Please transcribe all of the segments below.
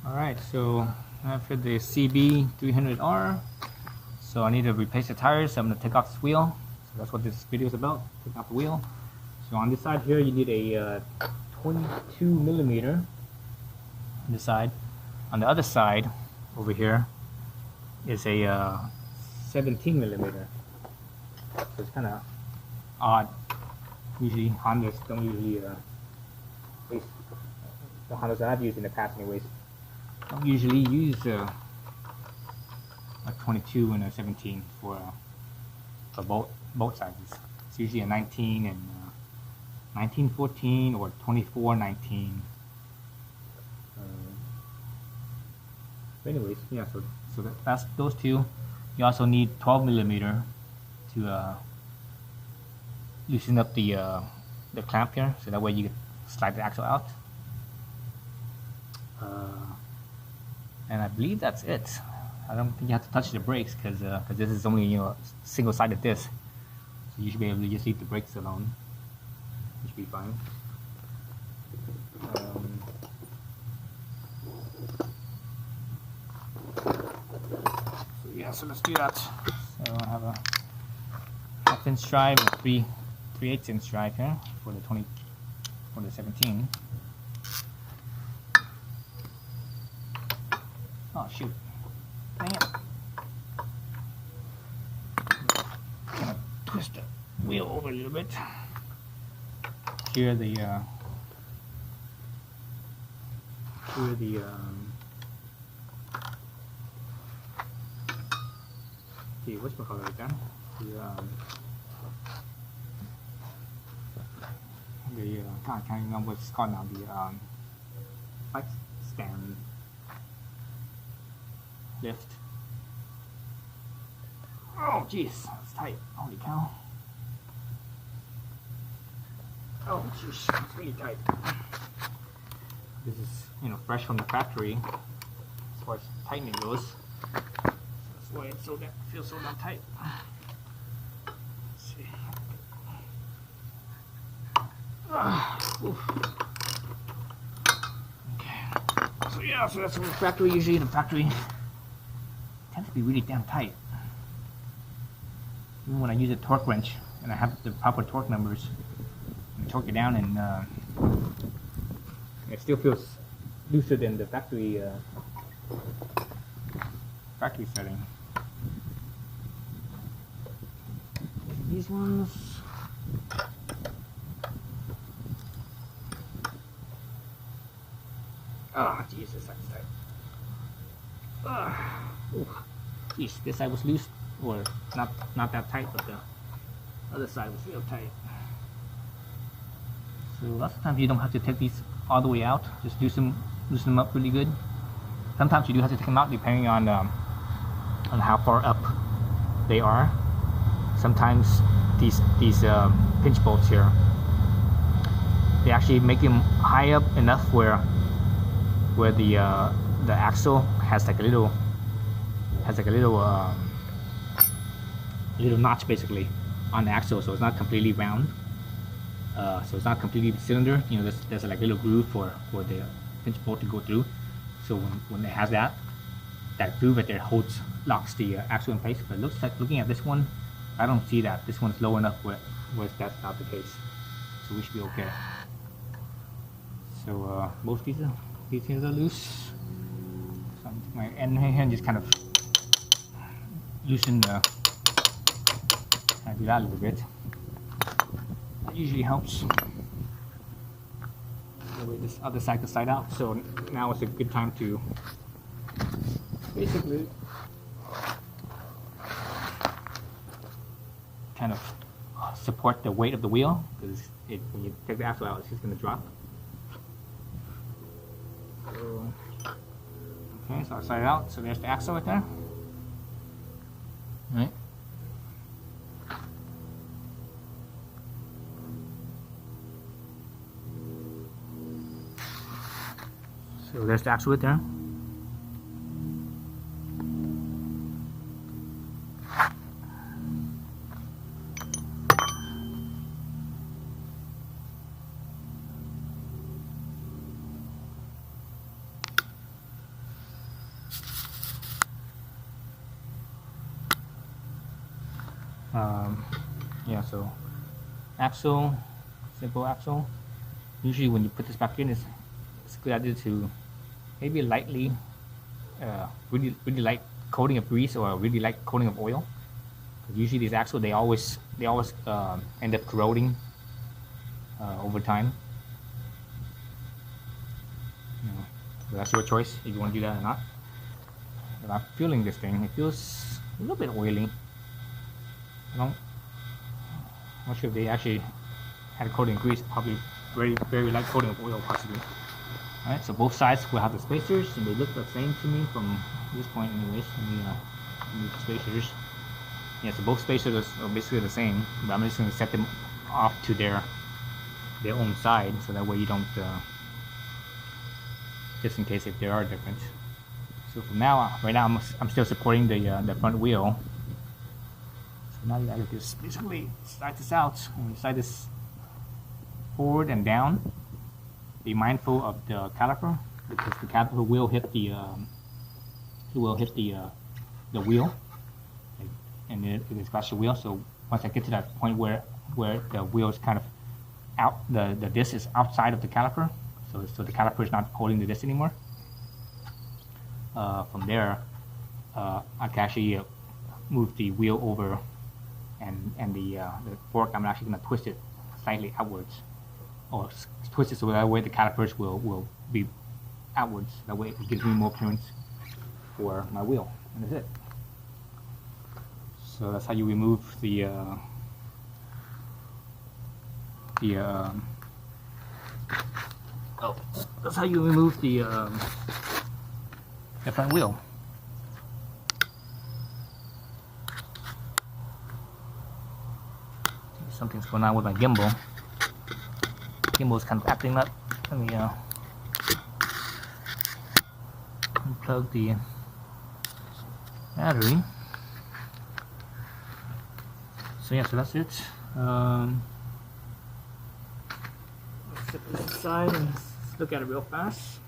Alright, so after the CB300R, so I need to replace the tires, so I'm going to take off this wheel. So that's what this video is about, take off the wheel. So on this side here you need a 22 millimeter on this side. On the other side over here is a 17 millimeter. So it's kind of odd. Usually Hondas don't usually, at least the Hondas that I've used in the past anyways, don't usually use a 22 and a 17 for both sizes. It's usually a 19 and 1914 or 2419. Anyways, yeah. So that's those two. You also need 12 millimeter to loosen up the clamp here, so that way you can slide the axle out. And I believe that's it. I don't think you have to touch the brakes because this is only single-sided disc, so you should be able to just leave the brakes alone. You should be fine. So yeah, so let's do that. So I have a 1/2" drive and 3/8" drive here for the 17. Oh shoot! Dang it! I'm gonna twist the wheel over a little bit. Here the what's the color right there? I can't remember what it's called now. The bike stand lift. Oh jeez, that's tight. Holy cow. Oh jeez, it's really tight. This is fresh from the factory as far as tightening goes. So that's why it feels so damn tight. Let's see. Okay. So yeah, so that's from the factory. Usually in the factory tends to be really damn tight. Even when I use a torque wrench and I have the proper torque numbers, and torque it down, and it still feels looser than the factory setting. These ones. Oh, Jesus, that's tight. Geez, this side was loose, or not that tight, but the other side was real tight. So lots of times you don't have to take these all the way out. Just loosen them up really good. Sometimes you do have to take them out depending on how far up they are. Sometimes these pinch bolts here, they actually make them high up enough where the axle has like a little notch basically on the axle, so it's not completely round. So it's not completely cylinder. There's like a little groove for the pinch bolt to go through. So when it has that groove right there, locks the axle in place. But it looks like, looking at this one, I don't see that. This one's low enough where that's not the case. So we should be okay. So most of these things are loose. So I'm taking my end hand, just kind of loosen I do that a little bit. That usually helps. This other side can slide out. So now it's a good time to basically kind of support the weight of the wheel, because when you take the axle out, it's just going to drop. So, okay, so I'll slide it out. So there's the axle right there. All right. So there's the axle right there. Yeah, so axle, simple axle. Usually when you put this back in, it's a good idea to maybe lightly, really light coating of grease or a really light coating of oil. Usually these axles, they always end up corroding over time. So that's your choice if you want to do that or not. But I'm feeling this thing. It feels a little bit oily. I'm not sure if they actually had a coating of grease. Probably very light coating of oil, possibly. All right. So both sides will have the spacers, and they look the same to me from this point, anyways. Let me move the spacers. Yeah. So both spacers are basically the same, but I'm just going to set them off to their own side, so that way you don't. Just in case if they are different. So from now, right now I'm still supporting the front wheel. So now you gotta just basically slide this out. When you slide this forward and down, be mindful of the caliper, because the caliper will hit the wheel, and it scratches the wheel. So once I get to that point where the wheel is kind of out, the disc is outside of the caliper. So the caliper is not holding the disc anymore. From there, I can actually move the wheel over, and the fork, I'm actually going to twist it slightly outwards, or twist it so that way the calipers will be outwards. That way it gives me more clearance for my wheel, and that's it. So that's how you remove that's how you remove the front wheel. Something's going on with my gimbal. Gimbal's kind of acting up. Let me unplug the battery. So yeah, so that's it. Let's set this aside and look at it real fast.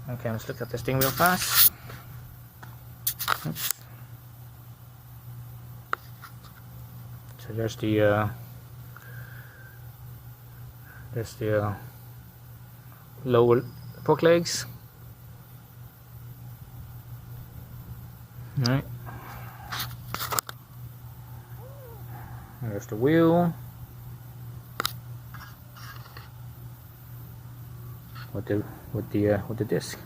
Okay, let's look at this thing real fast. Oops. So there's the lower fork legs. All right. There's the wheel. With the disc. I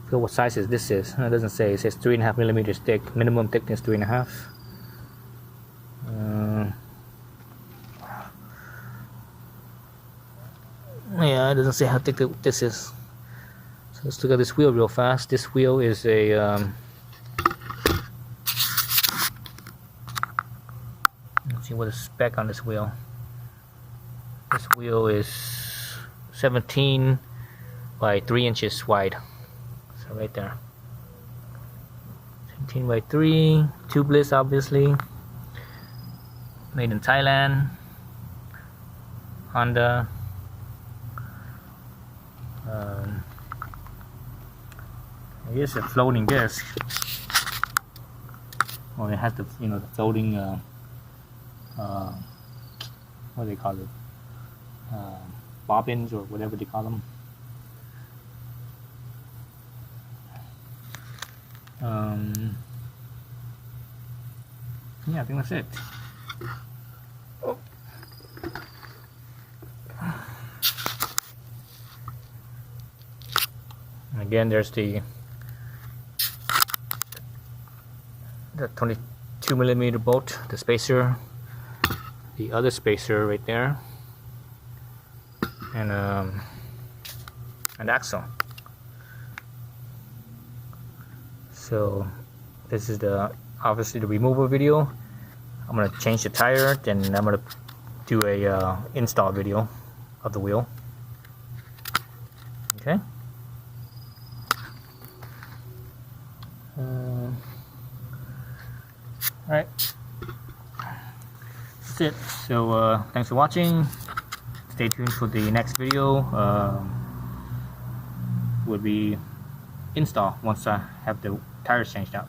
forget what size this is. It doesn't say. It says 3.5 millimeters thick. Minimum thickness 3.5. Yeah, it doesn't say how thick this is. So let's look at this wheel real fast. This wheel is a let's see what is spec on this wheel. This wheel is 17 by 3 inches wide. So right there. 17 by 3, tubeless obviously. Made in Thailand. Honda. I guess a floating disc. Or it has the the floating what do they call it? Bobbins or whatever they call them. Yeah, I think that's it. Oh. And again, there's the 22 millimeter bolt, the spacer, the other spacer right there, and an axle. So this is obviously the removal video. I'm gonna change the tire, then I'm gonna do a install video of the wheel. Okay. Alright, that's it. So thanks for watching. Stay tuned for the next video. Would be install once I have the tires changed out.